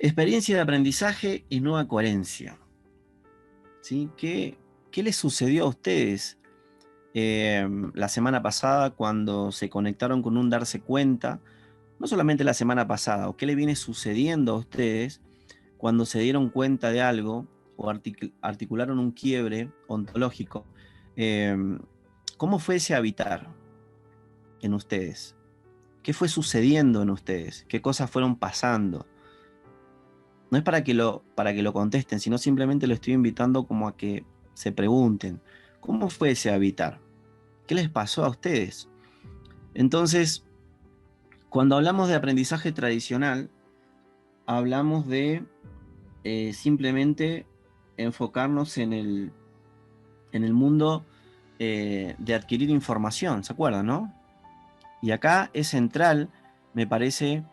Experiencia de aprendizaje y nueva coherencia. ¿Sí? ¿Qué les sucedió a ustedes la semana pasada cuando se conectaron con un darse cuenta? No solamente la semana pasada, o qué le viene sucediendo a ustedes cuando se dieron cuenta de algo o articularon un quiebre ontológico. Eh, ¿Cómo fue ese habitar en ustedes? ¿Qué fue sucediendo en ustedes? ¿Qué cosas fueron pasando? No es para que lo contesten, sino simplemente lo estoy invitando como a que se pregunten, ¿cómo fue ese habitar? ¿Qué les pasó a ustedes? Entonces, cuando hablamos de aprendizaje tradicional, hablamos de simplemente enfocarnos en el mundo de adquirir información, ¿se acuerdan, no? Y acá es central, me parece,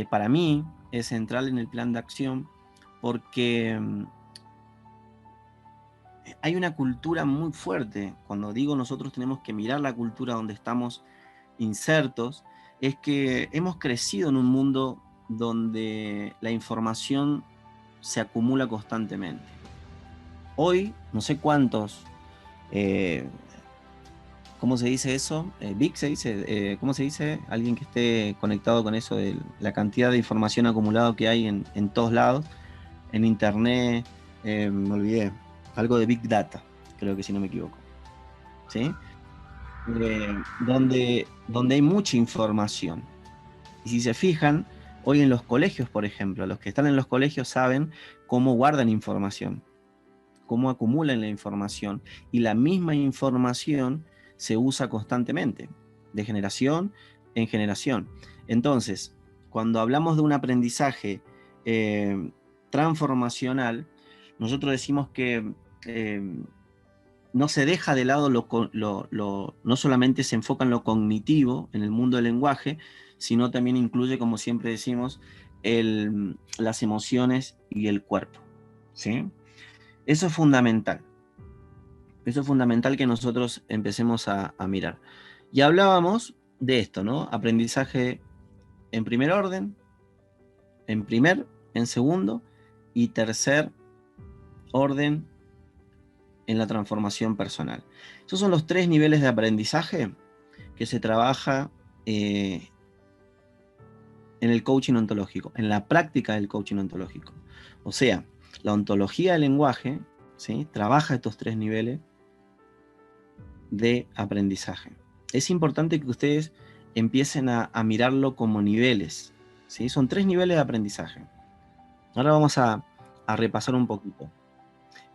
para mí, es central en el plan de acción, porque hay una cultura muy fuerte. Cuando digo nosotros tenemos que mirar la cultura donde estamos insertos, es que hemos crecido en un mundo donde la información se acumula constantemente. Hoy, no sé cuántos, eh, ¿cómo se dice eso? Big se dice, ¿cómo se dice? Alguien que esté conectado con eso de la cantidad de información acumulada que hay en todos lados, en internet, me olvidé, algo de Big Data, creo que si no me equivoco, ¿sí? Donde hay mucha información. Y si se fijan, hoy en los colegios, por ejemplo, los que están en los colegios saben cómo guardan información, cómo acumulan la información, y la misma información se usa constantemente, de generación en generación. Entonces, cuando hablamos de un aprendizaje transformacional, nosotros decimos que no se deja de lado no solamente se enfoca en lo cognitivo, en el mundo del lenguaje, sino también incluye, como siempre decimos, las emociones y el cuerpo, ¿sí? Eso es fundamental. Eso es fundamental que nosotros empecemos a mirar. Y hablábamos de esto, ¿no? Aprendizaje en primer orden, en segundo y tercer orden en la transformación personal. Esos son los 3 niveles de aprendizaje que se trabaja en el coaching ontológico, en la práctica del coaching ontológico. O sea, la ontología del lenguaje, ¿sí?, trabaja estos 3 niveles de aprendizaje. Es importante que ustedes empiecen a mirarlo como niveles, ¿sí? Son 3 niveles de aprendizaje. Ahora vamos a repasar un poquito.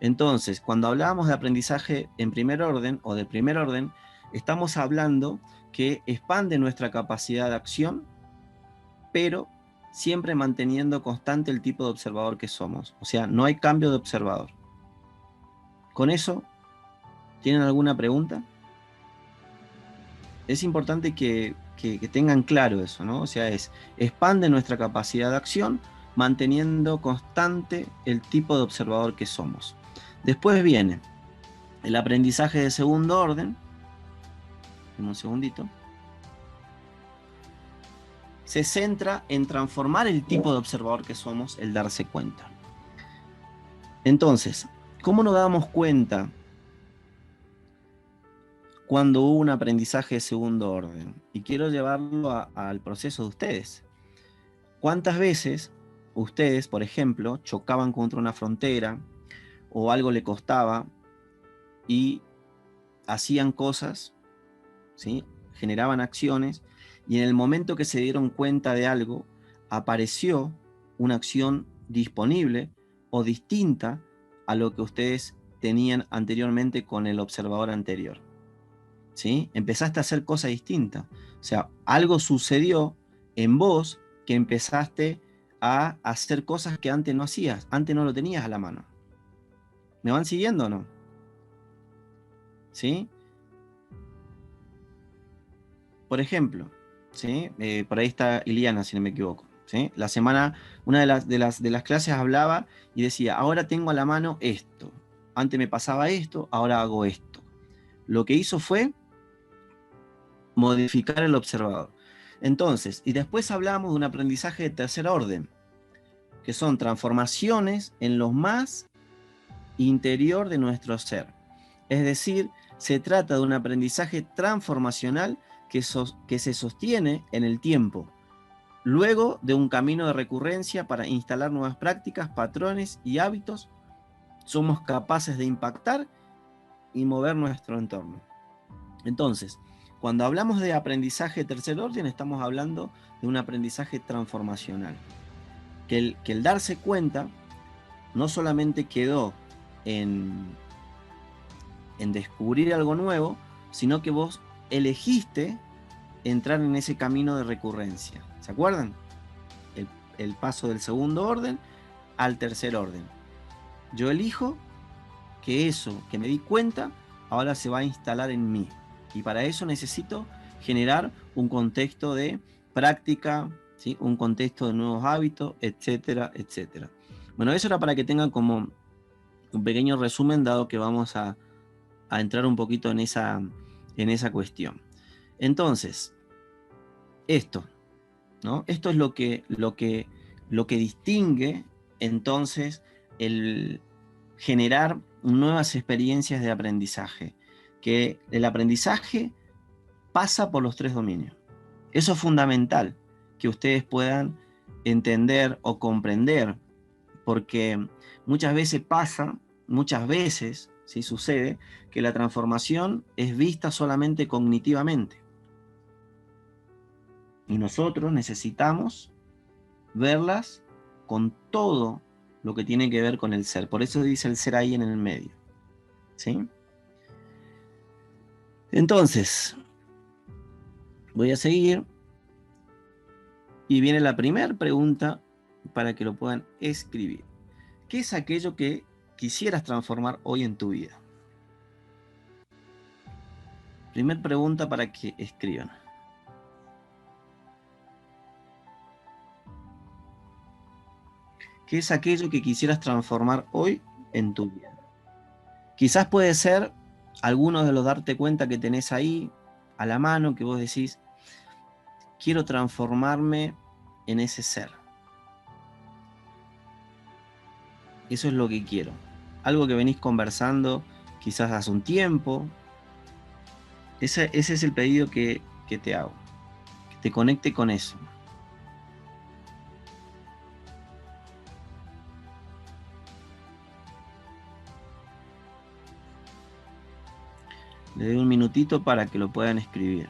Entonces, cuando hablábamos de aprendizaje en primer orden o de primer orden, estamos hablando que expande nuestra capacidad de acción, pero siempre manteniendo constante el tipo de observador que somos. O sea, no hay cambio de observador. ¿Con eso tienen alguna pregunta? Es importante que tengan claro eso, ¿no? O sea, expande nuestra capacidad de acción, manteniendo constante el tipo de observador que somos. Después viene el aprendizaje de segundo orden. Un segundito. Se centra en transformar el tipo de observador que somos, el darse cuenta. Entonces, ¿cómo nos damos cuenta cuando hubo un aprendizaje de segundo orden? Y quiero llevarlo al proceso de ustedes. ¿Cuántas veces ustedes, por ejemplo, chocaban contra una frontera o algo le costaba y hacían cosas, ¿sí?, generaban acciones, y en el momento que se dieron cuenta de algo, apareció una acción disponible o distinta a lo que ustedes tenían anteriormente con el observador anterior, ¿sí? Empezaste a hacer cosas distintas. O sea, algo sucedió en vos que empezaste a hacer cosas que antes no hacías, antes no lo tenías a la mano. ¿Me van siguiendo o no? ¿Sí? Por ejemplo, ¿sí? Por ahí está Iliana, si no me equivoco, ¿sí? La semana, una de las clases hablaba y decía, ahora tengo a la mano esto. Antes me pasaba esto, ahora hago esto. Lo que hizo fue modificar el observador. Entonces, y después hablamos de un aprendizaje de tercer orden. que son transformaciones en lo más interior de nuestro ser. Es decir, se trata de un aprendizaje transformacional que se sostiene en el tiempo, luego de un camino de recurrencia para instalar nuevas prácticas, patrones y hábitos. Somos capaces de impactar y mover nuestro entorno. Entonces, cuando hablamos de aprendizaje de tercer orden, estamos hablando de un aprendizaje transformacional. Que el darse cuenta no solamente quedó en descubrir algo nuevo, sino que vos elegiste entrar en ese camino de recurrencia. ¿Se acuerdan? El paso del segundo orden al tercer orden. Yo elijo que eso que me di cuenta ahora se va a instalar en mí. Y para eso necesito generar un contexto de práctica, ¿sí? Un contexto de nuevos hábitos, etcétera, etcétera. Bueno, eso era para que tengan como un pequeño resumen, dado que vamos a entrar un poquito en esa cuestión. Entonces, esto, ¿no? Esto es lo que distingue entonces el generar nuevas experiencias de aprendizaje, que el aprendizaje pasa por los 3 dominios. Eso es fundamental que ustedes puedan entender o comprender, porque muchas veces ¿sí? Sucede que la transformación es vista solamente cognitivamente. Y nosotros necesitamos verlas con todo lo que tiene que ver con el ser. Por eso dice el ser ahí en el medio. ¿Sí? Entonces, voy a seguir. Y viene la primera pregunta para que lo puedan escribir. ¿Qué es aquello que quisieras transformar hoy en tu vida? Primer pregunta para que escriban. ¿Qué es aquello que quisieras transformar hoy en tu vida? Quizás puede ser algunos de los darte cuenta que tenés ahí a la mano, que vos decís, quiero transformarme en ese ser. Eso es lo que quiero. Algo que venís conversando quizás hace un tiempo. Ese es el pedido que te hago. Que te conecte con eso. Le doy un minutito para que lo puedan escribir.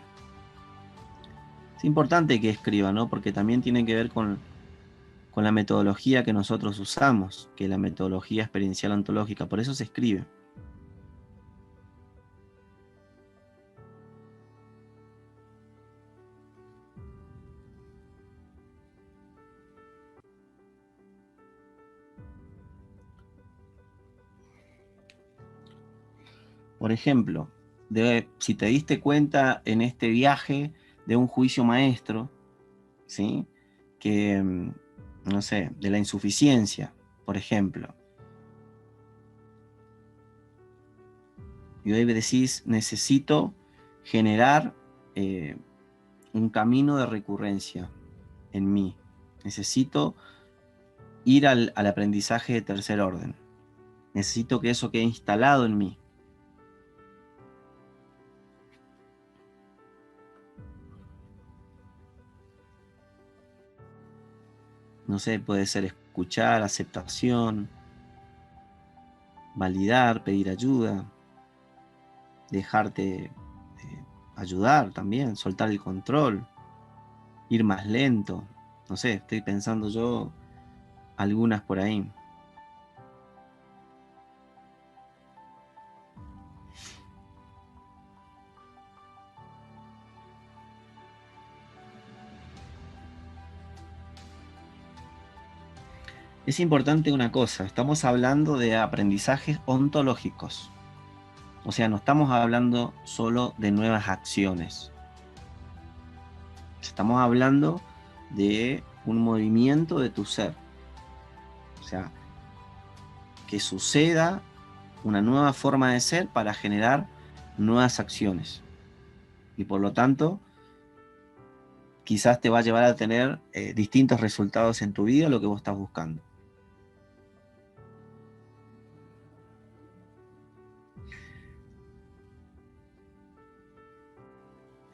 Es importante que escriban, ¿no? Porque también tiene que ver con la metodología que nosotros usamos, que es la metodología experiencial ontológica. Por eso se escribe. Por ejemplo, si te diste cuenta en este viaje de un juicio maestro, ¿sí? Que, no sé, de la insuficiencia, por ejemplo. Y hoy decís, necesito generar un camino de recurrencia en mí. Necesito ir al aprendizaje de tercer orden. Necesito que eso quede instalado en mí. No sé, puede ser escuchar, aceptación, validar, pedir ayuda, dejarte ayudar también, soltar el control, ir más lento. No sé, estoy pensando yo algunas por ahí. Es importante una cosa, estamos hablando de aprendizajes ontológicos. O sea, no estamos hablando solo de nuevas acciones. Estamos hablando de un movimiento de tu ser. O sea, que suceda una nueva forma de ser para generar nuevas acciones. Y por lo tanto, quizás te va a llevar a tener distintos resultados en tu vida, lo que vos estás buscando.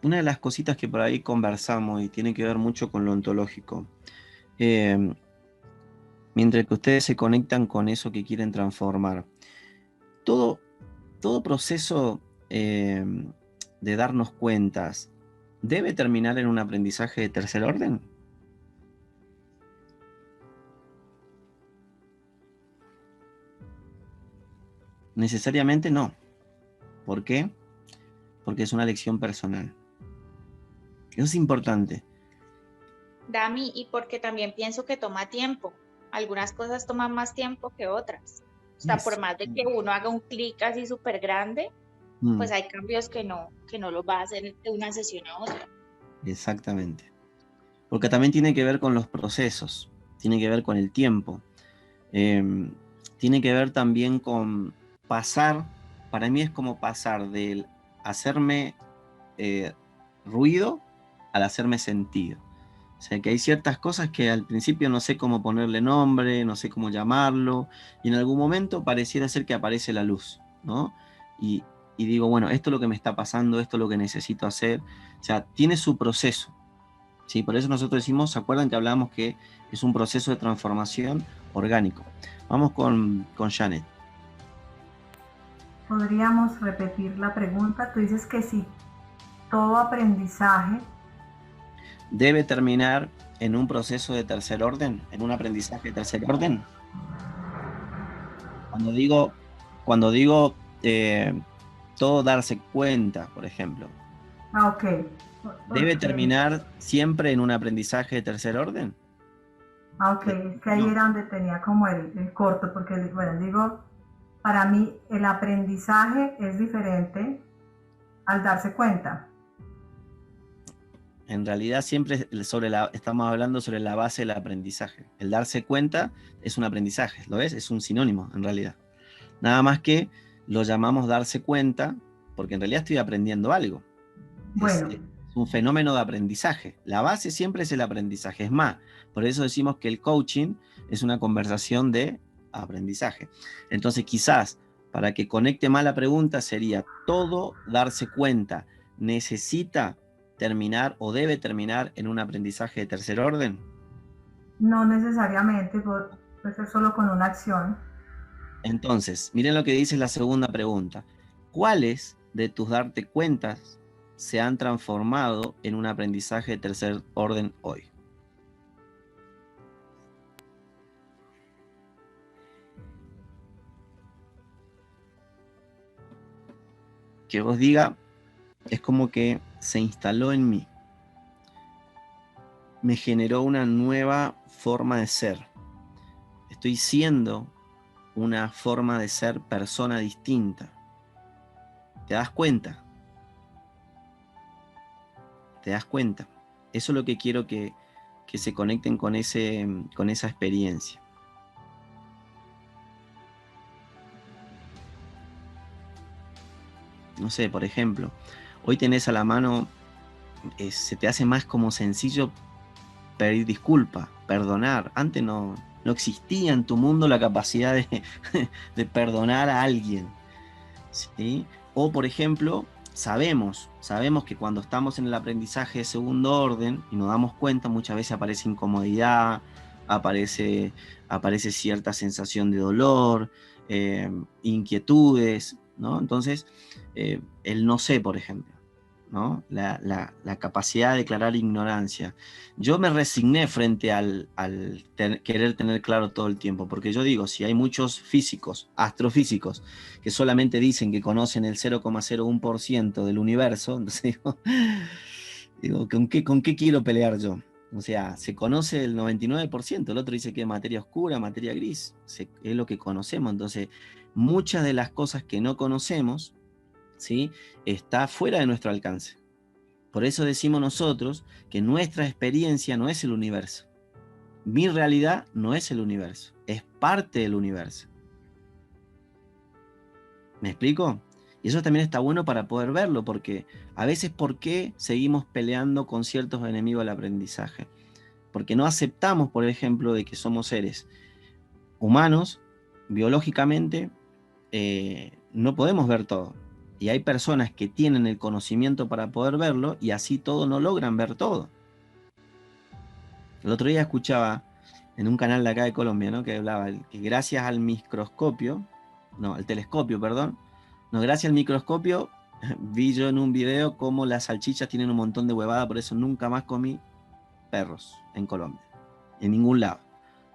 Una de las cositas que por ahí conversamos y tiene que ver mucho con lo ontológico, mientras que ustedes se conectan con eso que quieren transformar, todo proceso de darnos cuentas debe terminar en un aprendizaje de tercer orden. Necesariamente no. ¿Por qué? Porque es una lección personal. Eso es importante. Dami, y porque también pienso que toma tiempo. Algunas cosas toman más tiempo que otras. O sea, por más de que uno haga un clic así súper grande, pues hay cambios que no los va a hacer de una sesión a otra. Exactamente. Porque también tiene que ver con los procesos, tiene que ver con el tiempo, tiene que ver también con pasar, para mí es como pasar del hacerme ruido al hacerme sentido. O sea que hay ciertas cosas que al principio no sé cómo ponerle nombre, no sé cómo llamarlo, y en algún momento pareciera ser que aparece la luz, ¿no? Y digo, bueno, esto es lo que me está pasando, esto es lo que necesito hacer. O sea, tiene su proceso. ¿Sí? Por eso nosotros decimos, ¿se acuerdan que hablábamos que es un proceso de transformación orgánico? Vamos con Janet. ¿Podríamos repetir la pregunta? Tú dices que si todo aprendizaje ¿Debe terminar en un proceso de tercer orden? ¿En un aprendizaje de tercer orden? Cuando digo todo darse cuenta, por ejemplo. ok. ¿Debe terminar siempre en un aprendizaje de tercer orden? Ok, es que ahí No. era donde tenía como el corto, porque, bueno, digo, para mí el aprendizaje es diferente al darse cuenta. En realidad siempre estamos hablando sobre la base del aprendizaje. El darse cuenta es un aprendizaje, ¿lo ves? Es un sinónimo en realidad. Nada más que lo llamamos darse cuenta porque en realidad estoy aprendiendo algo. Bueno. Es un fenómeno de aprendizaje. La base siempre es el aprendizaje. Es más, por eso decimos que el coaching es una conversación de aprendizaje. Entonces quizás para que conecte más la pregunta sería todo darse cuenta necesita terminar o debe terminar en un aprendizaje de tercer orden. No necesariamente, puede ser solo con una acción. Entonces, miren lo que dice la segunda pregunta. ¿Cuáles de tus darte cuentas se han transformado en un aprendizaje de tercer orden hoy? Que vos diga, es como que se instaló en mí. Me generó una nueva forma de ser. Estoy siendo una forma de ser persona distinta. ¿Te das cuenta? ¿Te das cuenta? Eso es lo que quiero que se conecten con esa experiencia. No sé, por ejemplo, hoy tenés a la mano, se te hace más como sencillo pedir disculpas, perdonar. Antes no existía en tu mundo la capacidad de perdonar a alguien, ¿sí? O, por ejemplo, sabemos que cuando estamos en el aprendizaje de segundo orden y nos damos cuenta, muchas veces aparece incomodidad, aparece cierta sensación de dolor, inquietudes, ¿no? Entonces, el no sé, por ejemplo, ¿no? La capacidad de declarar ignorancia. Yo me resigné frente al querer tener claro todo el tiempo, porque yo digo, si hay muchos físicos, astrofísicos, que solamente dicen que conocen el 0,01% del universo, entonces digo, ¿con qué quiero pelear yo? O sea, se conoce el 99%, el otro dice que es materia oscura, materia gris, es lo que conocemos. Entonces, muchas de las cosas que no conocemos, ¿sí?, está fuera de nuestro alcance. Por eso decimos nosotros que nuestra experiencia no es el universo. Mi realidad no es el universo, es parte del universo. ¿Me explico? Y eso también está bueno para poder verlo, porque a veces, ¿por qué seguimos peleando con ciertos enemigos del aprendizaje? Porque no aceptamos, por ejemplo, de que somos seres humanos, biológicamente, no podemos ver todo. Y hay personas que tienen el conocimiento para poder verlo y así todo no logran ver todo. El otro día escuchaba en un canal de acá de Colombia, ¿no?, que hablaba que gracias al al telescopio, perdón, no, gracias al microscopio, vi yo en un video cómo las salchichas tienen un montón de huevada, por eso nunca más comí perros en Colombia, en ningún lado.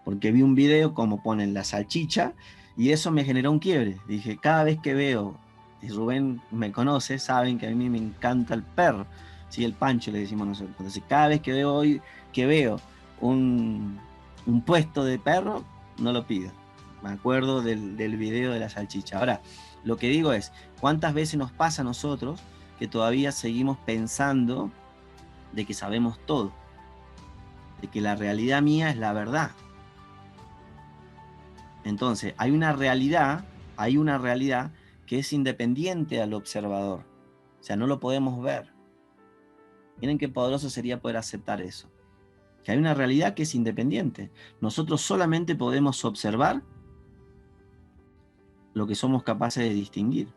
Porque vi un video como ponen la salchicha y eso me generó un quiebre. Dije, cada vez que veo, y Rubén me conoce, saben que a mí me encanta el perro, ¿sí? El Pancho le decimos nosotros. Entonces, cada vez que veo un puesto de perro, no lo pido. Me acuerdo del video de la salchicha. Ahora, lo que digo es, ¿cuántas veces nos pasa a nosotros que todavía seguimos pensando de que sabemos todo? De que la realidad mía es la verdad. Entonces, hay una realidad que es independiente al observador. O sea, no lo podemos ver. Miren qué poderoso sería poder aceptar eso. Que hay una realidad que es independiente. Nosotros solamente podemos observar lo que somos capaces de distinguir.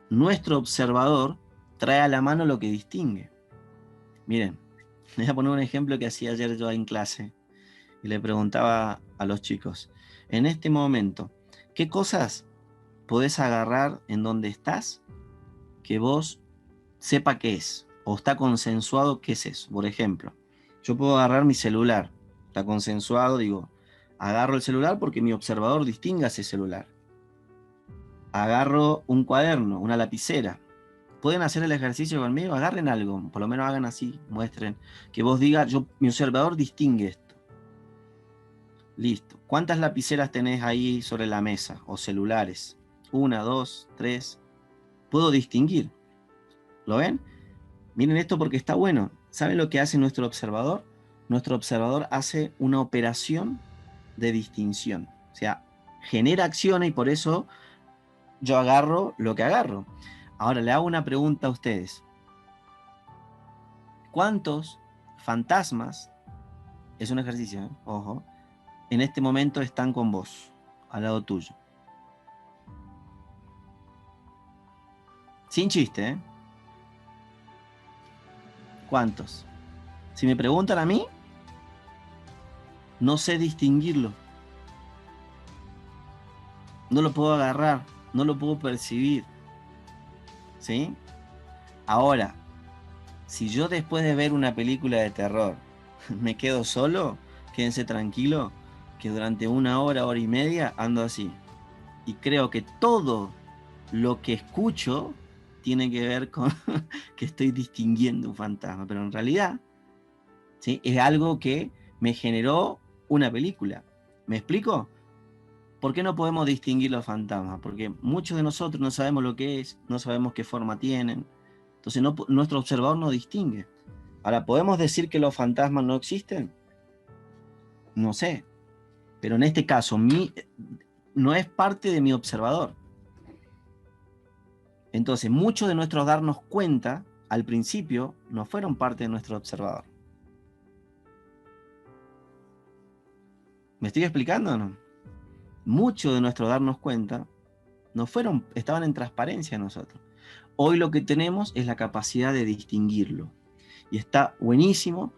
Nuestro observador trae a la mano lo que distingue. Miren, les voy a poner un ejemplo que hacía ayer yo en clase. Y le preguntaba a los chicos, en este momento, ¿qué cosas podés agarrar en donde estás que vos sepa qué es? O está consensuado qué es eso. Por ejemplo, yo puedo agarrar mi celular. Está consensuado, digo, agarro el celular porque mi observador distinga ese celular. Agarro un cuaderno, una lapicera. ¿Pueden hacer el ejercicio conmigo? Agarren algo, por lo menos hagan así, muestren. Que vos digas, mi observador distingue esto. Listo. ¿Cuántas lapiceras tenés ahí sobre la mesa? O celulares. 1, 2, 3. Puedo distinguir. ¿Lo ven? Miren esto porque está bueno. ¿Saben lo que hace nuestro observador? Nuestro observador hace una operación de distinción. O sea, genera acciones y por eso yo agarro lo que agarro. Ahora le hago una pregunta a ustedes. ¿Cuántos fantasmas, es un ejercicio, ojo, en este momento están con vos, al lado tuyo? Sin chiste, ¿eh? ¿Cuántos? Si me preguntan a mí, no sé distinguirlo. No lo puedo agarrar, no lo puedo percibir. ¿Sí? Ahora, si yo después de ver una película de terror me quedo solo, quédense tranquilos que durante 1 hora, hora y media ando así. Y creo que todo lo que escucho tiene que ver con que estoy distinguiendo un fantasma, pero en realidad, ¿sí?, es algo que me generó una película. ¿Me explico? ¿Por qué no podemos distinguir los fantasmas? Porque muchos de nosotros no sabemos lo que es, no sabemos qué forma tienen. Entonces nuestro observador no distingue. Ahora, ¿podemos decir que los fantasmas no existen? No sé. Pero en este caso, no es parte de mi observador. Entonces, muchos de nuestros darnos cuenta, al principio, no fueron parte de nuestro observador. ¿Me estoy explicando o no? Muchos de nuestros darnos cuenta estaban en transparencia nosotros. Hoy lo que tenemos es la capacidad de distinguirlo. Y está buenísimo,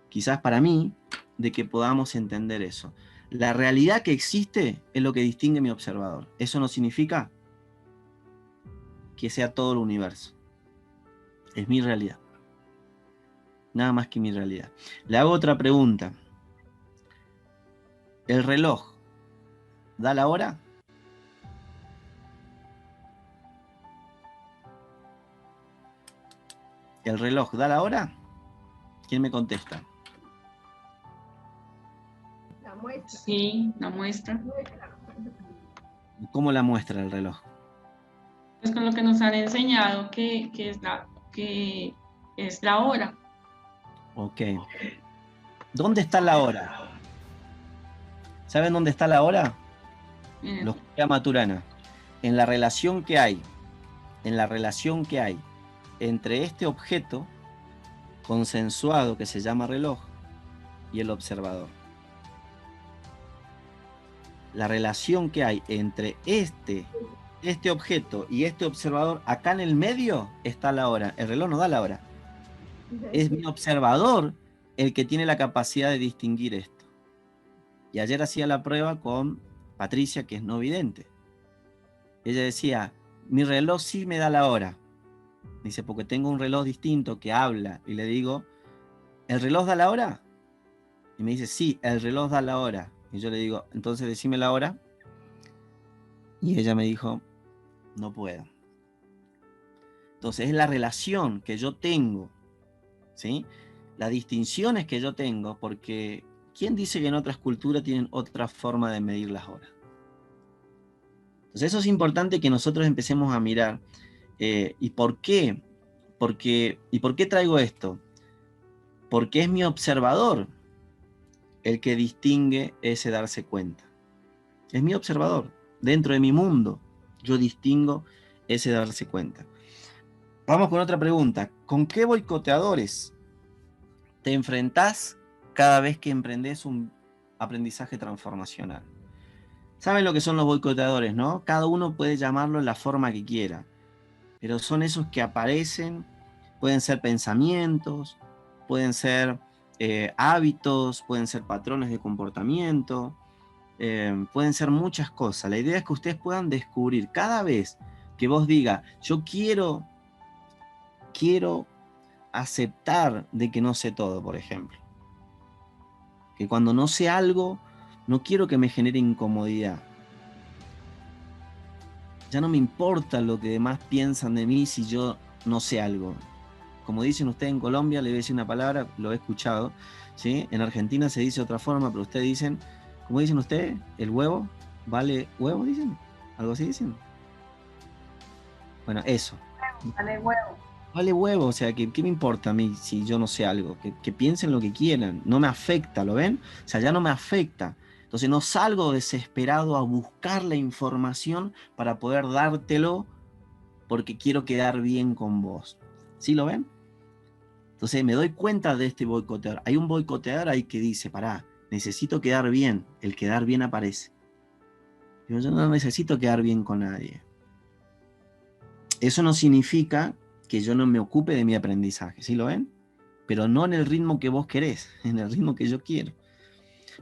quizás para mí, de que podamos entender eso. La realidad que existe es lo que distingue mi observador. Eso no significa que sea todo el universo. Es mi realidad. Nada más que mi realidad. Le hago otra pregunta. ¿El reloj da la hora? ¿El reloj da la hora? ¿Quién me contesta? La muestra. Sí, la muestra. ¿Cómo la muestra el reloj? Pues con lo que nos han enseñado que es la hora. Ok. ¿Dónde está la hora? ¿Saben dónde está la hora? Lo escuché a Maturana. en la relación que hay, entre este objeto consensuado que se llama reloj y el observador. La relación que hay entre este objeto y este observador, acá en el medio está la hora. El reloj no da la hora. Es mi observador el que tiene la capacidad de distinguir esto. Y ayer hacía la prueba con Patricia, que es no vidente. Ella decía, mi reloj sí me da la hora. Dice, porque tengo un reloj distinto que habla. Y le digo, ¿el reloj da la hora? Y me dice, sí, el reloj da la hora. Y yo le digo, entonces decime la hora. Y ella me dijo, no puedo. Entonces es la relación que yo tengo, ¿sí? Las distinciones que yo tengo, porque ¿quién dice que en otras culturas tienen otra forma de medir las horas? Entonces eso es importante que nosotros empecemos a mirar. ¿Y por qué? ¿Y por qué traigo esto? Porque es mi observador el que distingue ese darse cuenta. Es mi observador. Dentro de mi mundo, yo distingo ese darse cuenta. Vamos con otra pregunta. ¿Con qué boicoteadores te enfrentás cada vez que emprendes un aprendizaje transformacional? ¿Saben lo que son los boicoteadores, no? Cada uno puede llamarlo en la forma que quiera, pero son esos que aparecen, pueden ser pensamientos, pueden ser hábitos, pueden ser patrones de comportamiento, pueden ser muchas cosas. La idea es que ustedes puedan descubrir cada vez que vos digas, yo quiero aceptar de que no sé todo, por ejemplo. Que cuando no sé algo, no quiero que me genere incomodidad. Ya no me importa lo que demás piensan de mí si yo no sé algo. Como dicen ustedes en Colombia, le voy a decir una palabra, lo he escuchado, ¿sí? En Argentina se dice otra forma, pero ustedes dicen, ¿cómo dicen ustedes? ¿El huevo vale huevo, dicen? ¿Algo así dicen? Bueno, eso. Vale huevo. Vale huevo, o sea, ¿qué me importa a mí si yo no sé algo? Que piensen lo que quieran, no me afecta, ¿lo ven? O sea, ya no me afecta. Entonces no salgo desesperado a buscar la información para poder dártelo porque quiero quedar bien con vos. ¿Sí lo ven? Entonces me doy cuenta de este boicoteador. Hay un boicoteador ahí que dice, pará, necesito quedar bien. El quedar bien aparece. Yo no necesito quedar bien con nadie. Eso no significa que yo no me ocupe de mi aprendizaje, ¿sí lo ven? Pero no en el ritmo que vos querés, en el ritmo que yo quiero.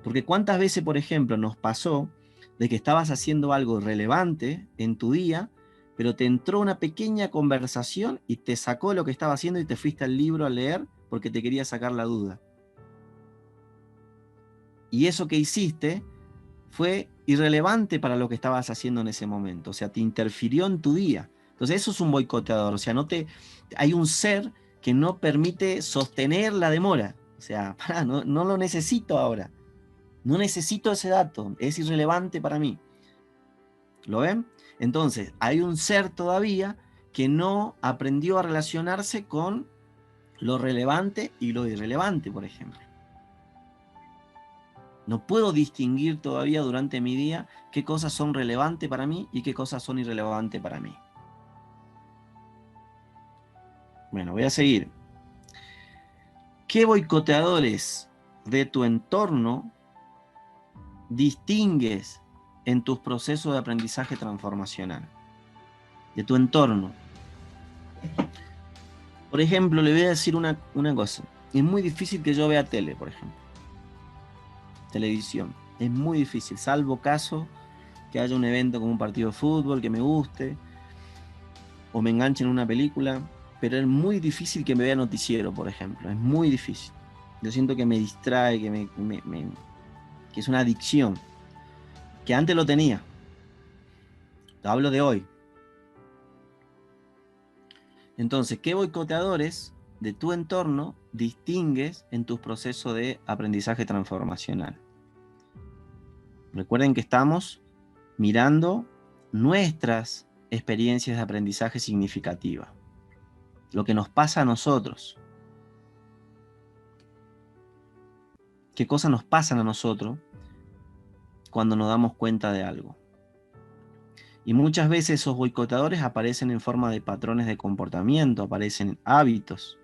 Porque cuántas veces, por ejemplo, nos pasó de que estabas haciendo algo relevante en tu día, pero te entró una pequeña conversación y te sacó lo que estaba haciendo y te fuiste al libro a leer porque te quería sacar la duda. Y eso que hiciste fue irrelevante para lo que estabas haciendo en ese momento, o sea, te interfirió en tu día. Entonces eso es un boicoteador, o sea, hay un ser que no permite sostener la demora, o sea, no lo necesito ahora, no necesito ese dato, es irrelevante para mí. ¿Lo ven? Entonces, hay un ser todavía que no aprendió a relacionarse con lo relevante y lo irrelevante, por ejemplo. No puedo distinguir todavía durante mi día qué cosas son relevantes para mí y qué cosas son irrelevantes para mí. Bueno, voy a seguir. ¿Qué boicoteadores de tu entorno distingues en tus procesos de aprendizaje transformacional? De tu entorno. Por ejemplo, le voy a decir una cosa. Es muy difícil que yo vea tele, por ejemplo. Televisión. Es muy difícil, salvo caso que haya un evento como un partido de fútbol que me guste o me enganche en una película, pero es muy difícil que me vea noticiero, por ejemplo. Es muy difícil. Yo siento que me distrae, que es una adicción. Que antes lo tenía. Hablo de hoy. Entonces, ¿qué boicoteadores de tu entorno distingues en tus procesos de aprendizaje transformacional? Recuerden que estamos mirando nuestras experiencias de aprendizaje significativa, lo que nos pasa a nosotros. ¿Qué cosas nos pasan a nosotros cuando nos damos cuenta de algo? Y muchas veces esos boicoteadores aparecen en forma de patrones de comportamiento, aparecen hábitos.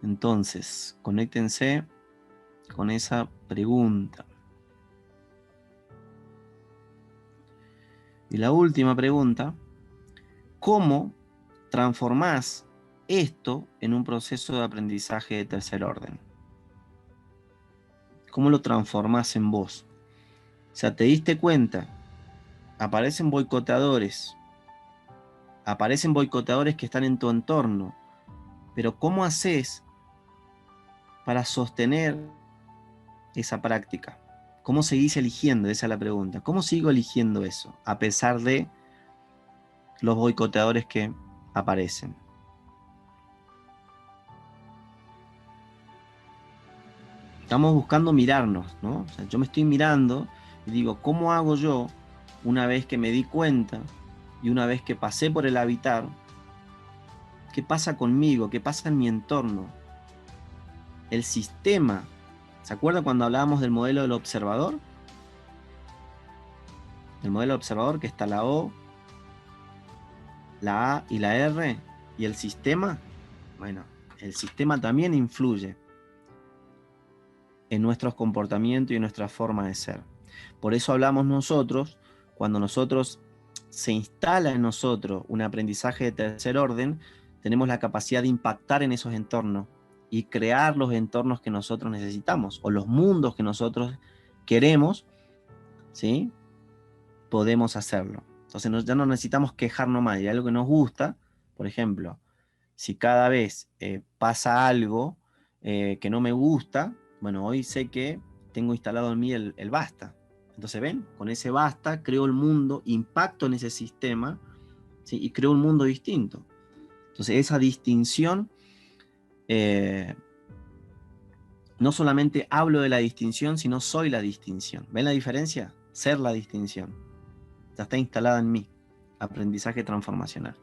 Entonces, conéctense con esa pregunta. Y la última pregunta: ¿cómo transformás esto en un proceso de aprendizaje de tercer orden? ¿Cómo lo transformás en vos? O sea, te diste cuenta, aparecen boicoteadores que están en tu entorno, pero ¿cómo haces para sostener esa práctica? ¿Cómo seguís eligiendo? Esa es la pregunta. ¿Cómo sigo eligiendo eso a pesar de los boicoteadores que aparecen? Estamos buscando mirarnos, ¿no? O sea, yo me estoy mirando y digo, ¿cómo hago yo una vez que me di cuenta y una vez que pasé por el habitar? ¿Qué pasa conmigo? ¿Qué pasa en mi entorno? El sistema. ¿Se acuerda cuando hablábamos del modelo del observador? El modelo del observador, que está la O, la A y la R, y el sistema. Bueno, el sistema también influye en nuestros comportamientos y en nuestra forma de ser. Por eso hablamos nosotros, cuando se instala en nosotros un aprendizaje de tercer orden, tenemos la capacidad de impactar en esos entornos y crear los entornos que nosotros necesitamos, o los mundos que nosotros queremos, ¿sí? Podemos hacerlo. Entonces ya no necesitamos quejarnos más de algo que nos gusta. Por ejemplo, si cada vez pasa algo que no me gusta, bueno, hoy sé que tengo instalado en mí el basta. Entonces, ¿ven? Con ese basta creo el mundo, impacto en ese sistema, ¿sí? Y creo un mundo distinto. Entonces, esa distinción, no solamente hablo de la distinción, sino soy la distinción. ¿Ven la diferencia? Ser la distinción. Ya está instalada en mí. Aprendizaje transformacional.